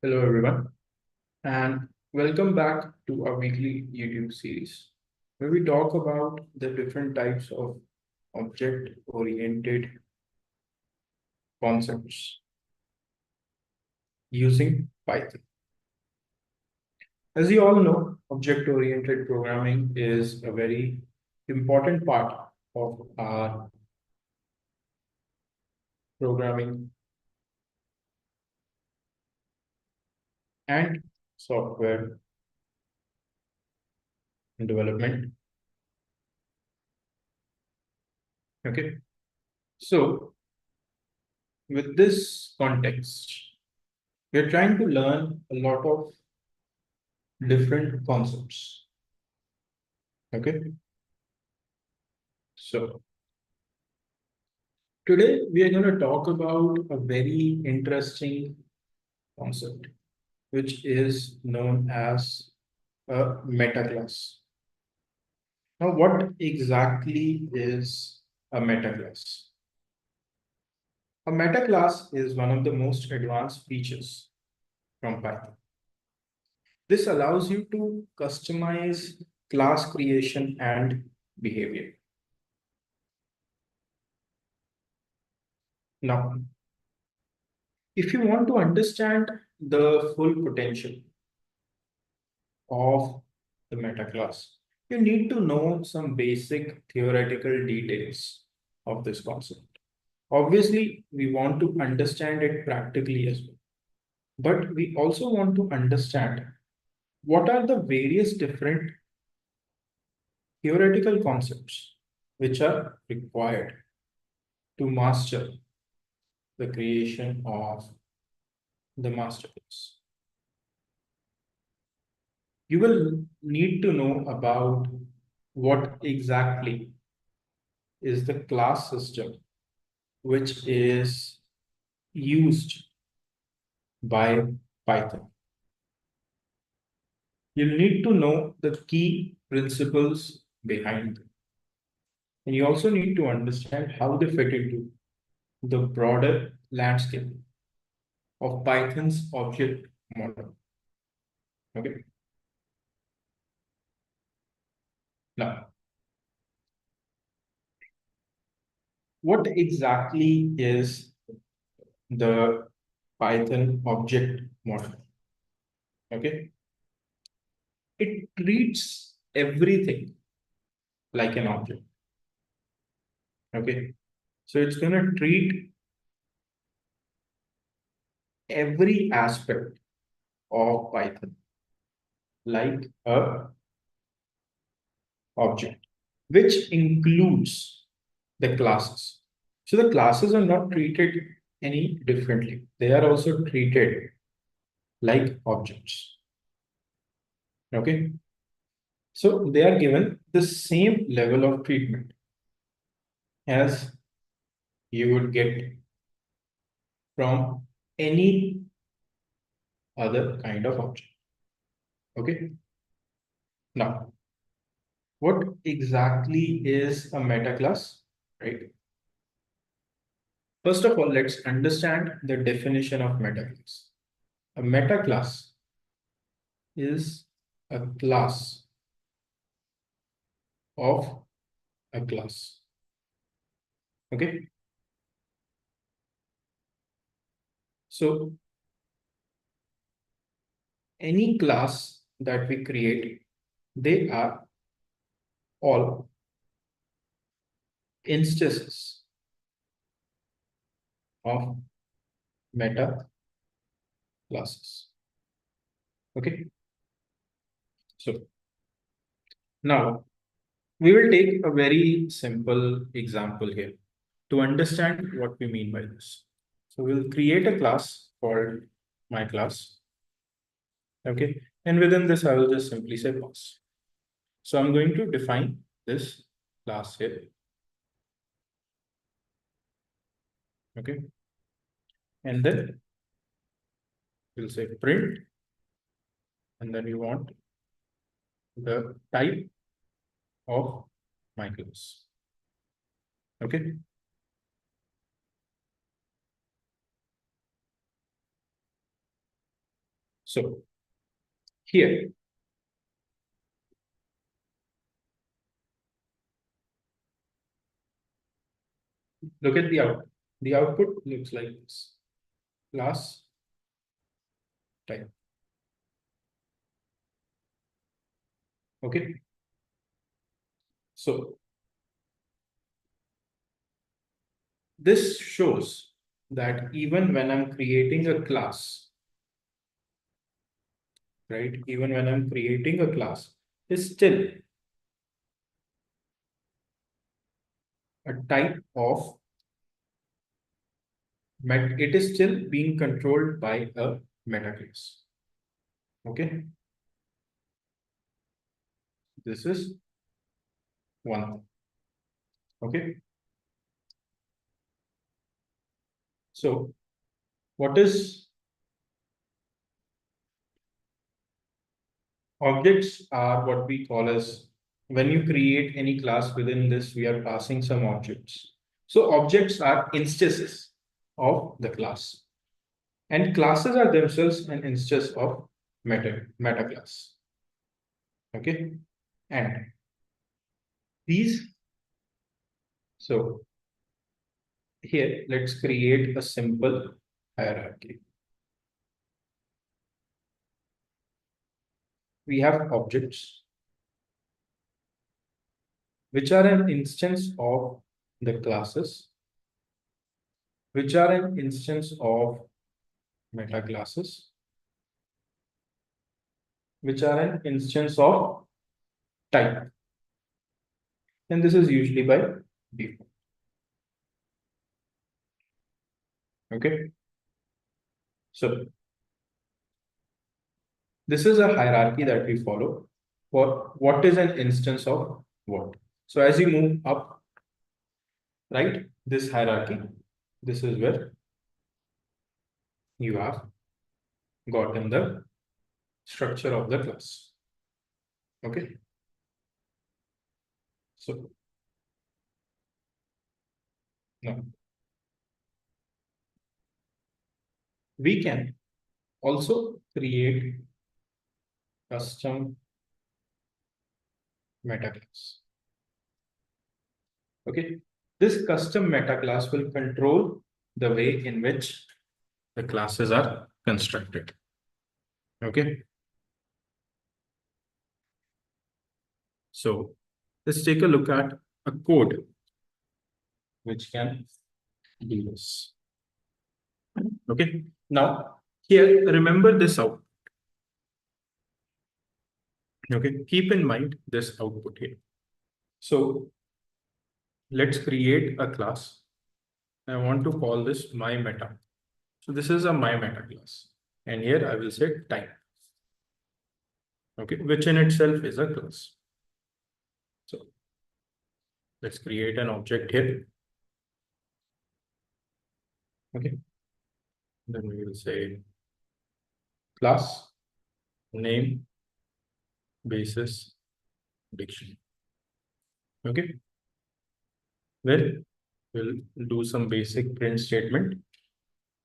Hello, everyone, and welcome back to our weekly YouTube series where we talk about the different types of object oriented concepts using Python. As you all know, object oriented programming is a very important part of our programming and software development. Okay, so with this context, we're trying to learn a lot of different concepts. Okay, so today we are going to talk about a very interesting concept, which is known as a metaclass. Now, what exactly is a metaclass? A metaclass is one of the most advanced features from Python. This allows you to customize class creation and behavior. Now, if you want to understand the full potential of the metaclass, you need to know some basic theoretical details of this concept. Obviously, we want to understand it practically as well, but we also want to understand what are the various different theoretical concepts which are required to master the creation of the masterpiece. You will need to know about what exactly is the class system which is used by Python. You need to know the key principles behind them. And you also need to understand how they fit into the broader landscape of Python's object model. Okay. Now, what exactly is the Python object model? Okay. It treats everything like an object. Okay. So it's going to treat every aspect of Python like a object, which includes the classes. So the classes are not treated any differently. They are also treated like objects. Okay. So they are given the same level of treatment as you would get from any other kind of object. Okay. Now, what exactly is a meta class? Right. First of all, let's understand the definition of meta class. A meta class is a class of a class. Okay. So any class that we create, they are all instances of meta classes. Okay. So now we will take a very simple example here to understand what we mean by this. So we'll create a class called my class. Okay. And within this, I will just simply say class. So I'm going to define this class here. Okay. And then we'll say print, and then we want the type of my class. Okay. So here, look at the output. The output looks like this. Class type. Okay. So this shows that even when I'm creating a class, right? Even when I'm creating a class, is still a type of it is still being controlled by a meta class. Okay. This is one. Okay. So what is objects are what we call as when you create any class within this, we are passing some objects. So objects are instances of the class, and classes are themselves an instance of meta class. Okay, and these. So here, let's create a simple hierarchy. We have objects which are an instance of the classes, which are an instance of meta classes, which are an instance of type. And this is usually by default. Okay. So this is a hierarchy that we follow for what is an instance of what. So as you move up, right, this hierarchy, this is where you have gotten the structure of the class. Okay. So now we can also create custom meta class. Okay. This custom meta class will control the way in which the classes are constructed. Okay. So let's take a look at a code which can do this. Okay. Now here, remember this out. Okay. Keep in mind this output here. So let's create a class. I want to call this my meta. So this is a my meta class. And here I will say type. Okay, which in itself is a class. So let's create an object here. Okay. Then we will say class, name, basis, dictionary. Okay. Well, we'll do some basic print statement.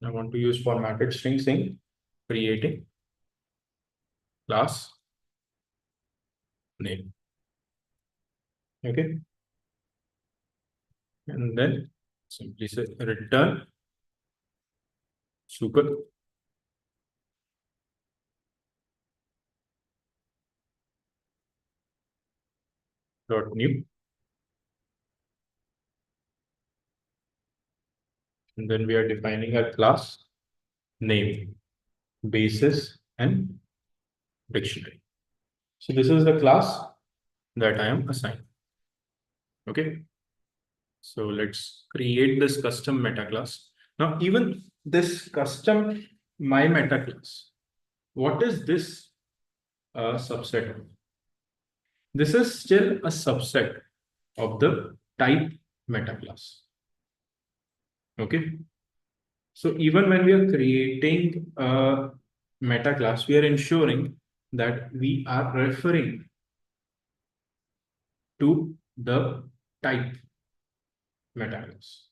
I want to use formatted strings in creating class name. Okay. And then simply say return super dot new. And then we are defining a class name, basis, and dictionary. So this is the class that I am assigned. Okay. So let's create this custom meta class. Now, even this custom my meta class, what is this subset of? This is still a subset of the type meta class. Okay. So even when we are creating a meta class, we are ensuring that we are referring to the type meta class.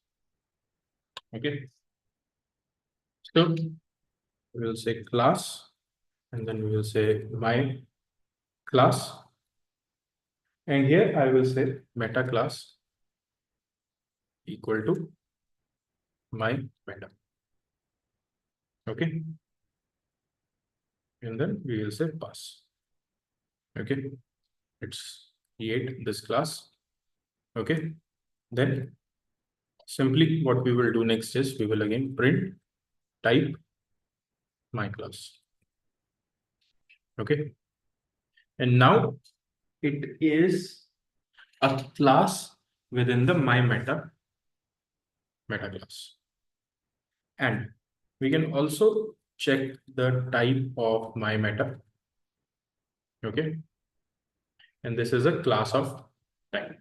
Okay. So we'll say class and then we will say my class, and here I will say meta class equal to my meta. Okay, and then we will say pass. Okay, it's create this class. Okay, then simply what we will do next is we will again print type my class. Okay, and now it is a class within the my meta class. And we can also check the type of my meta. Okay, and this is a class of type.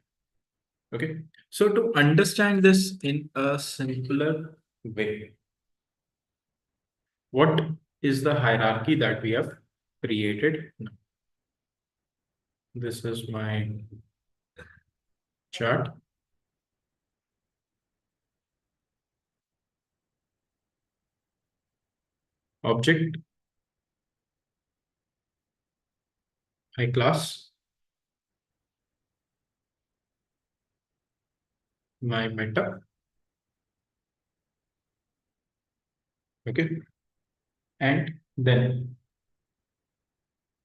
Okay, so to understand this in a simpler way, what is the hierarchy that we have created? This is my chart. Object, my class, my meta. Okay, and then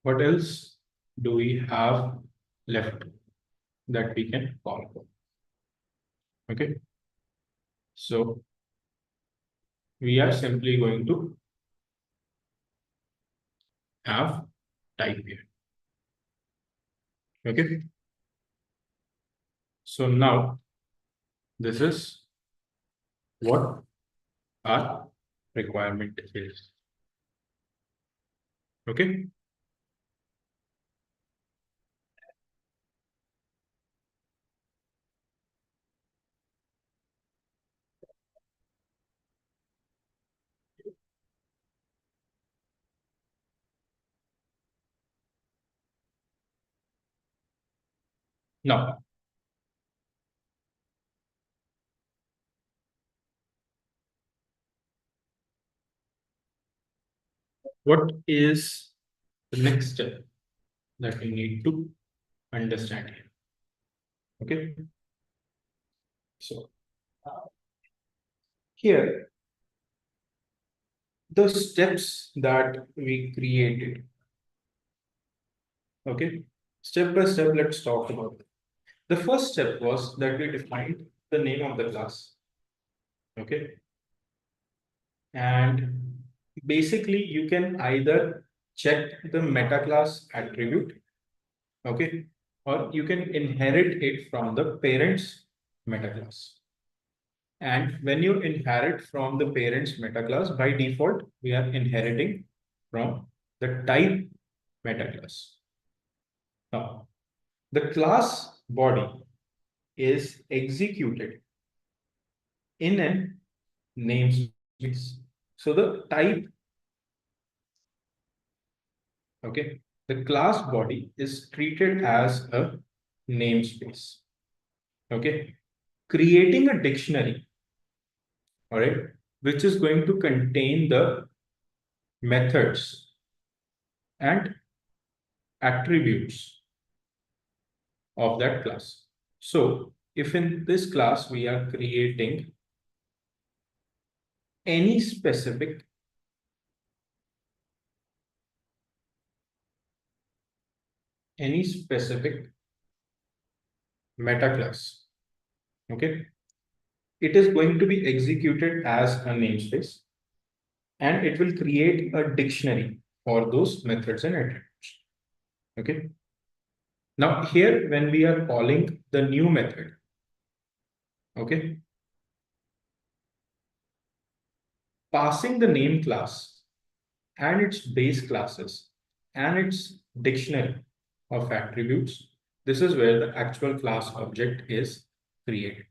what else do we have left that we can call? Okay, so we are simply going to have type here. Okay, so now this is what our requirement is. Okay, now what is the next step that we need to understand here? Okay, so here the steps that we created. Okay, step by step, let's talk about it. The first step was that we defined the name of the class. Okay, and basically you can either check the meta class attribute, okay, or you can inherit it from the parents meta class. And when you inherit from the parents meta class, by default, we are inheriting from the type meta class. Now, the class body is executed in a namespace. So the type, okay, the class body is treated as a namespace. Okay, creating a dictionary, all right, which is going to contain the methods and attributes of that class. So if in this class we are creating any specific meta class, okay, it is going to be executed as a namespace, and it will create a dictionary for those methods and attributes. Okay. Now here, when we are calling the new method, okay, passing the name class and its base classes and its dictionary of attributes, this is where the actual class object is created.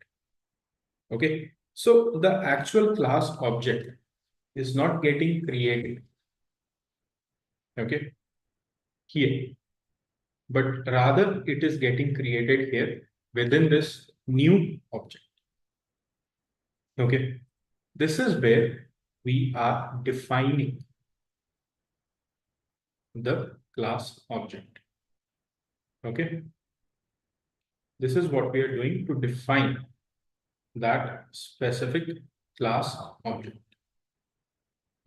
Okay, so the actual class object is not getting created, okay, here, but rather it is getting created here within this new object. Okay, this is where we are defining the class object. Okay. This is what we are doing to define that specific class object.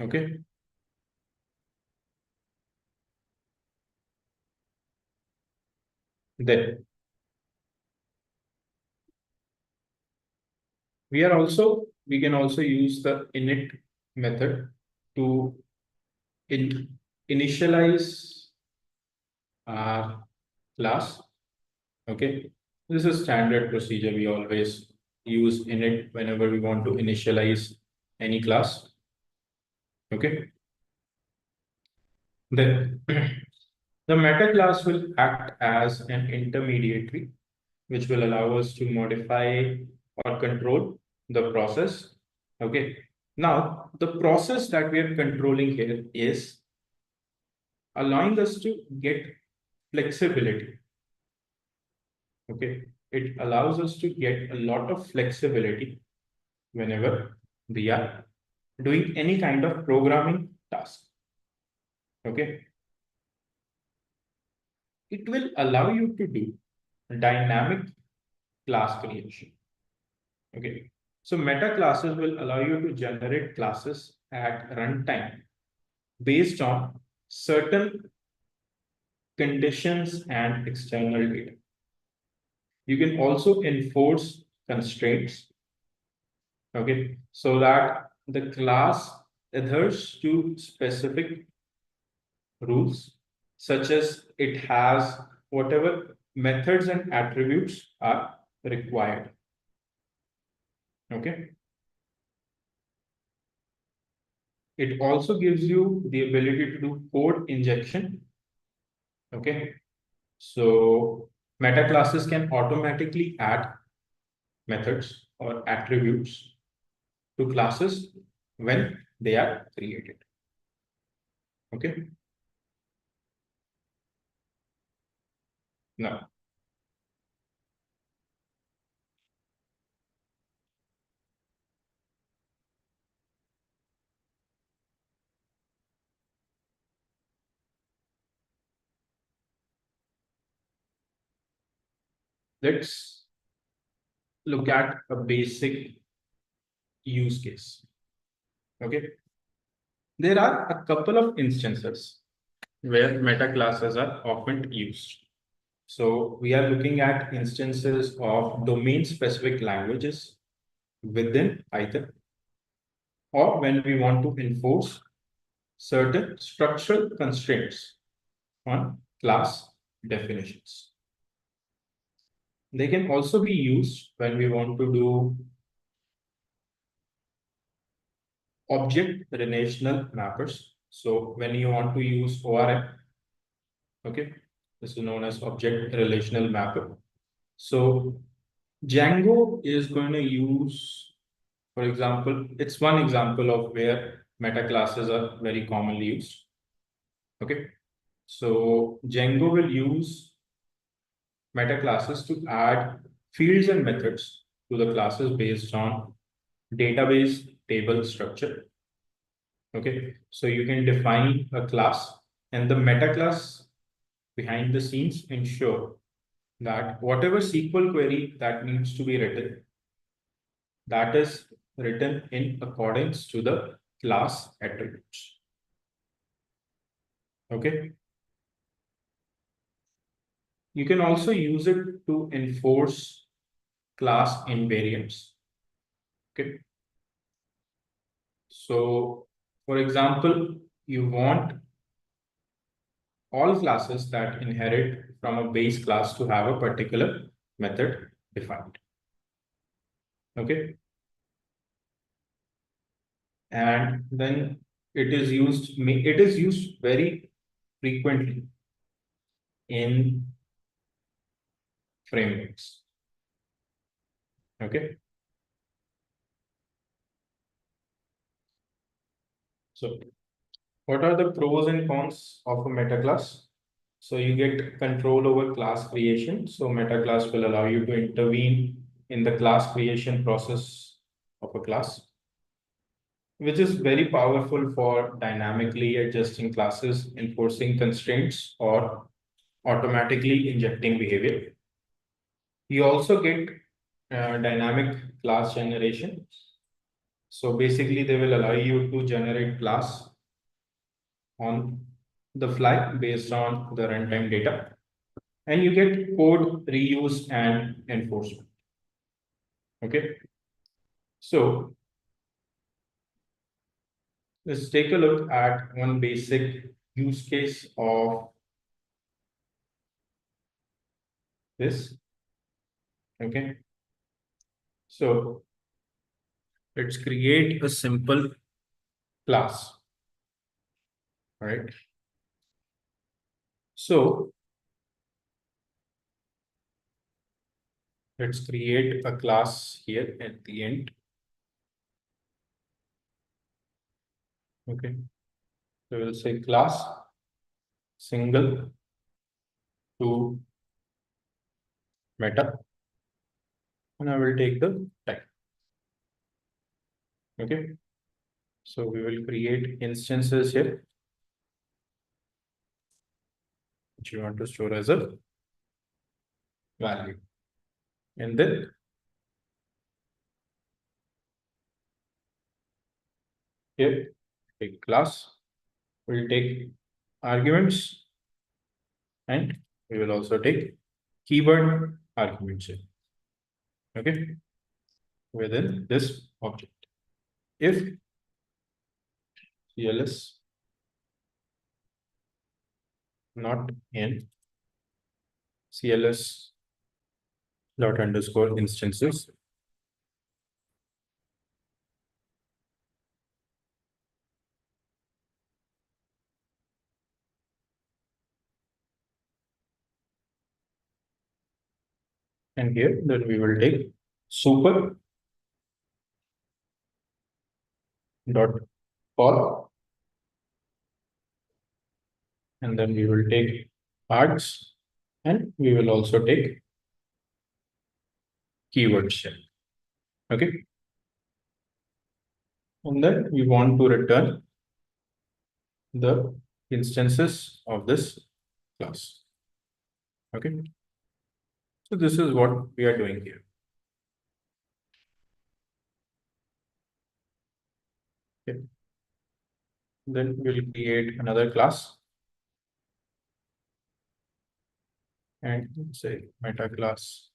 Okay. Then we can also use the init method to in, initialize our class. Okay. This is standard procedure. We always use init whenever we want to initialize any class. Okay. Then the meta class will act as an intermediary, which will allow us to modify or control the process. Okay. Now, the process that we are controlling here is allowing us to get flexibility. Okay. It allows us to get a lot of flexibility whenever we are doing any kind of programming task. Okay. It will allow you to do dynamic class creation. Okay. So meta classes will allow you to generate classes at runtime based on certain conditions and external data. You can also enforce constraints, okay, so that the class adheres to specific rules, such as it has whatever methods and attributes are required. Okay. It also gives you the ability to do code injection. Okay. So meta classes can automatically add methods or attributes to classes when they are created. Okay. Now, let's look at a basic use case. Okay. There are a couple of instances where meta classes are often used. So we are looking at instances of domain specific languages within Python, or when we want to enforce certain structural constraints on class definitions. They can also be used when we want to do object relational mappers. So when you want to use ORM, okay, this is known as object relational mapper. So Django is going to use, for example, it's one example of where meta classes are very commonly used. Okay. So Django will use meta classes to add fields and methods to the classes based on database table structure. Okay, so you can define a class, and the meta class behind the scenes ensure that whatever SQL query that needs to be written, that is written in accordance to the class attributes. Okay. You can also use it to enforce class invariants. Okay. So, for example, you want all classes that inherit from a base class to have a particular method defined. Okay. And then it is used very frequently in frameworks. Okay. So what are the pros and cons of a meta class? So you get control over class creation. So meta class will allow you to intervene in the class creation process of a class. which is very powerful for dynamically adjusting classes, enforcing constraints, or automatically injecting behavior. You also get dynamic class generation. So basically, they will allow you to generate class on the fly based on the runtime data. And you get code reuse and enforcement. Okay. So let's take a look at one basic use case of this. Okay. So let's create a simple class. All right. So let's create a class here at the end. Okay. So we'll say class single to meta, and I will take the type. Okay. So we will create instances here, which you want to store as a value. And then here, take class, we'll take arguments, and we will also take keyword arguments here. Okay. Within this object. If CLS not in CLS dot underscore instances, and here then we will take super dot call, and then we will take args, and we will also take keywords here. Okay. And then we want to return the instances of this class. Okay. So this is what we are doing here. Okay. Then we'll create another class and say meta class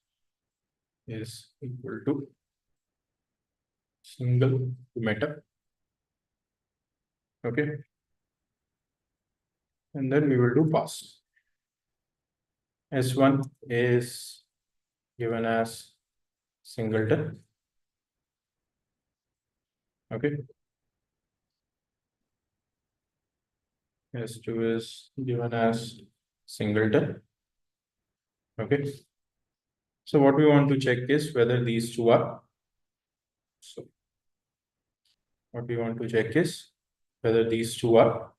is equal to single to meta. Okay. And then we will do pass. S1 is given as singleton. Okay. S2 is given as singleton. Okay. So what we want to check is whether these two are. So what we want to check is whether these two are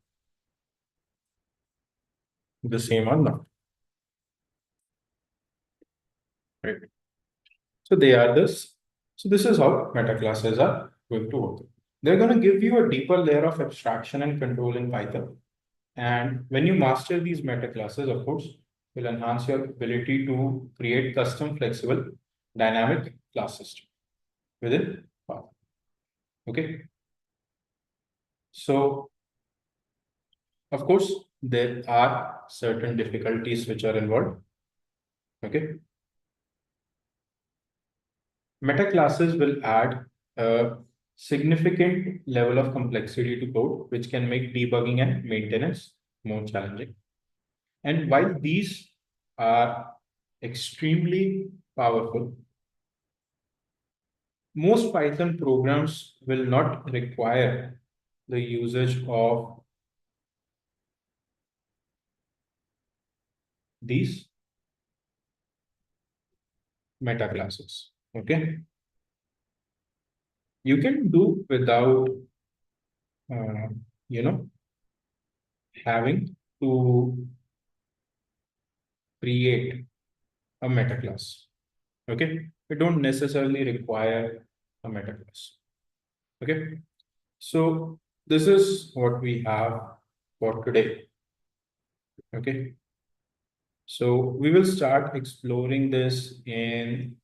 the same or not. Right. So they are this. So this is how meta classes are going to work. They're going to give you a deeper layer of abstraction and control in Python. And when you master these meta classes, of course, will enhance your ability to create custom, flexible, dynamic class system within Python. Okay. So, of course, there are certain difficulties which are involved. Okay. Meta classes will add a significant level of complexity to code, which can make debugging and maintenance more challenging. And while these are extremely powerful, most Python programs will not require the usage of these meta classes. Okay. You can do without, uh, you know, having to create a meta class. Okay. We don't necessarily require a meta class. Okay. So this is what we have for today. Okay. So we will start exploring this in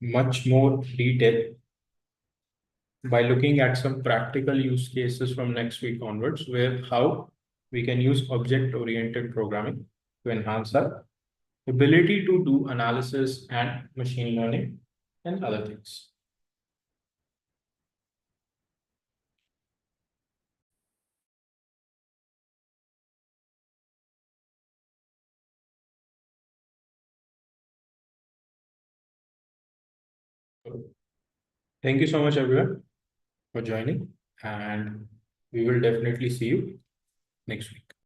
much more detail by looking at some practical use cases from next week onwards, where how we can use object-oriented programming to enhance our ability to do analysis and machine learning and other things. So thank you so much, everyone, for joining, and we will definitely see you next week.